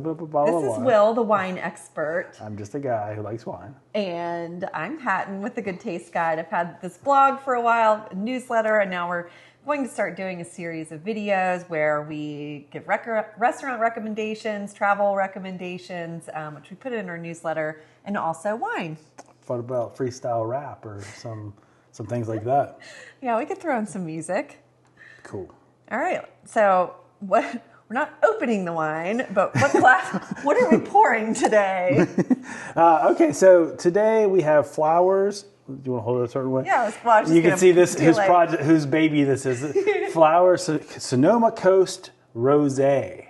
up a bottle of wine. This is Will, the wine expert. I'm just a guy who likes wine. And I'm Hatton with the Good Taste Guide. I've had this blog for a while, a newsletter, and now we're going to start doing a series of videos where we give restaurant recommendations, travel recommendations, which we put in our newsletter, and also wine. What about freestyle rap or some things like that? Yeah, we could throw in some music. Cool. All right. So we're not opening the wine, but what are we pouring today? Okay, so today we have flowers. Do you want to hold it a certain way? Yeah, well, you can see this whose baby this is. Flowers Sonoma Coast Rosé.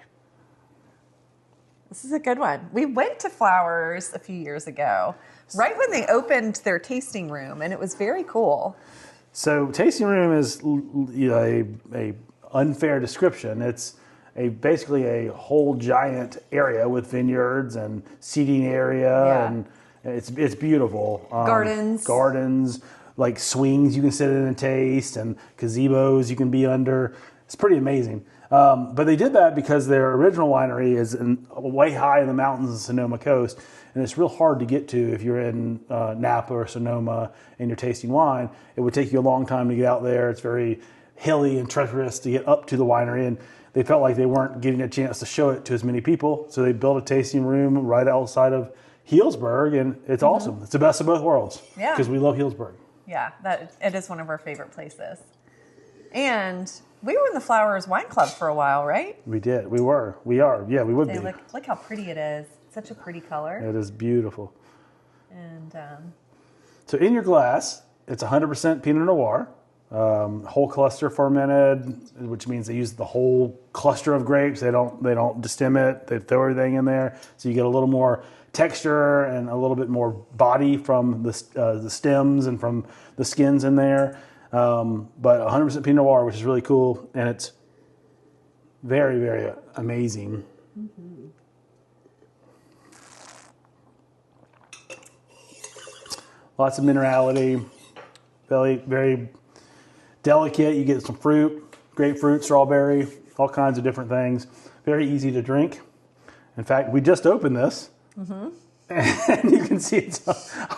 This is a good one. We went to Flowers a few years ago, right when they opened their tasting room, and it was very cool. So tasting room is a unfair description. It's basically a whole giant area with vineyards and seating area, and it's beautiful. Gardens, like swings you can sit in and taste, and gazebos you can be under. It's pretty amazing. But they did that because their original winery is way high in the mountains of Sonoma Coast, and it's real hard to get to if you're in Napa or Sonoma and you're tasting wine. It would take you a long time to get out there. It's very hilly and treacherous to get up to the winery, and they felt like they weren't getting a chance to show it to as many people, so they built a tasting room right outside of Healdsburg, and it's awesome. It's the best of both worlds. Yeah, because we love Healdsburg. Yeah, it is one of our favorite places. And we were in the Flowers Wine Club for a while, right? We did. We were. We are. Yeah, we would be. Look how pretty it is. It's such a pretty color. It is beautiful. And so in your glass, it's 100% Pinot Noir, whole cluster fermented, which means they use the whole cluster of grapes. They don't destim it. They throw everything in there, so you get a little more texture and a little bit more body from the stems and from the skins in there. But 100% Pinot Noir, which is really cool, and it's very, very amazing. Mm-hmm. Lots of minerality, very, very delicate. You get some fruit, grapefruit, strawberry, all kinds of different things. Very easy to drink. In fact, we just opened this. Mm-hmm. And you can see it's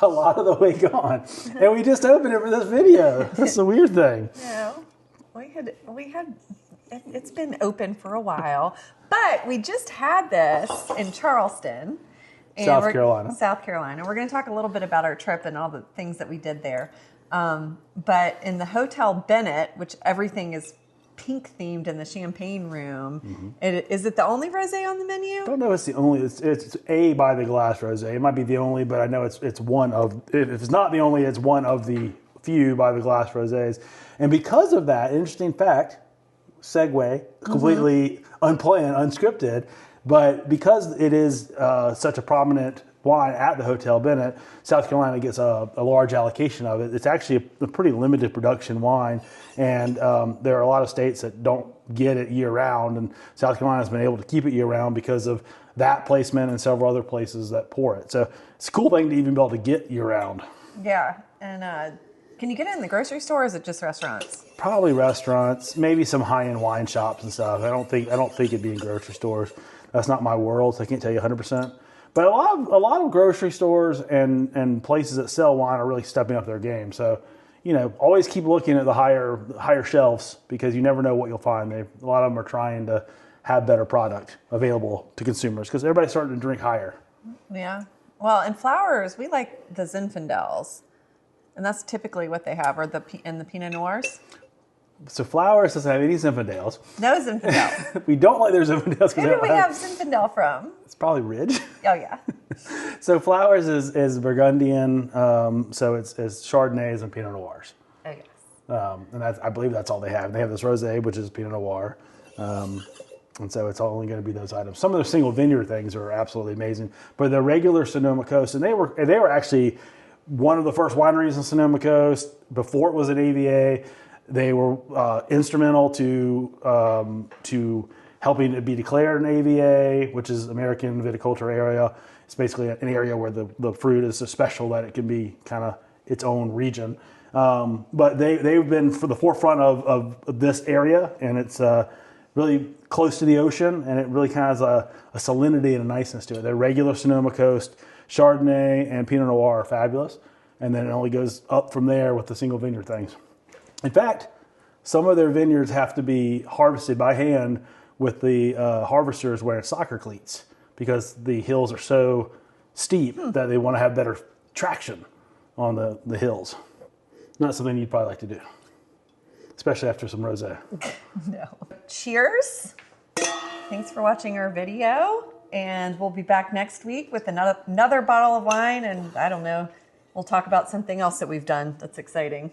a lot of the way gone. And we just opened it for this video. That's the weird thing. Yeah, it's been open for a while, but we just had this in Charleston, South Carolina. We're going to talk a little bit about our trip and all the things that we did there. But in the Hotel Bennett, which everything is pink themed in the champagne room. Mm-hmm. Is it the only rosé on the menu? I don't know. It's the only. It's a by the glass rosé. It might be the only, but I know it's one of. If it's not the only, it's one of the few by the glass rosés. And because of that, interesting fact, segue, completely unplanned, unscripted, but because it is such a prominent wine at the Hotel Bennett, South Carolina gets a large allocation of it. It's actually a pretty limited production wine, and there are a lot of states that don't get it year-round, and South Carolina's been able to keep it year-round because of that placement and several other places that pour it. So it's a cool thing to even be able to get year-round. Yeah, and can you get it in the grocery store, or is it just restaurants? Probably restaurants, maybe some high-end wine shops and stuff. I don't think it'd be in grocery stores. That's not my world, so I can't tell you 100%. But a lot of grocery stores and places that sell wine are really stepping up their game. So, always keep looking at the higher shelves, because you never know what you'll find. A lot of them are trying to have better product available to consumers because everybody's starting to drink higher. Yeah. Well, in Flowers, we like the Zinfandels, and that's typically what they have, or the Pinot Noirs. So Flowers doesn't have any Zinfandels. No Zinfandel. We don't like their Zinfandels. Who do we have Zinfandel from? It's probably Ridge. Oh, yeah. So Flowers is Burgundian, so it's Chardonnays and Pinot Noirs. Oh, yes. And I believe that's all they have. They have this rosé, which is Pinot Noir. And so it's only going to be those items. Some of the single vineyard things are absolutely amazing. But the regular Sonoma Coast, and they were actually one of the first wineries in Sonoma Coast before it was an AVA. They were instrumental to helping it be declared an AVA, which is American Viticulture Area. It's basically an area where the fruit is so special that it can be kind of its own region. But they've been for the forefront of this area, and it's really close to the ocean, and it really kind of has a salinity and a niceness to it. Their regular Sonoma Coast Chardonnay and Pinot Noir are fabulous, and then it only goes up from there with the single vineyard things. In fact, some of their vineyards have to be harvested by hand with the harvesters wearing soccer cleats because the hills are so steep that they want to have better traction on the hills. Not something you'd probably like to do, especially after some rosé. No. Cheers. Thanks for watching our video. And we'll be back next week with another bottle of wine. And I don't know, we'll talk about something else that we've done that's exciting.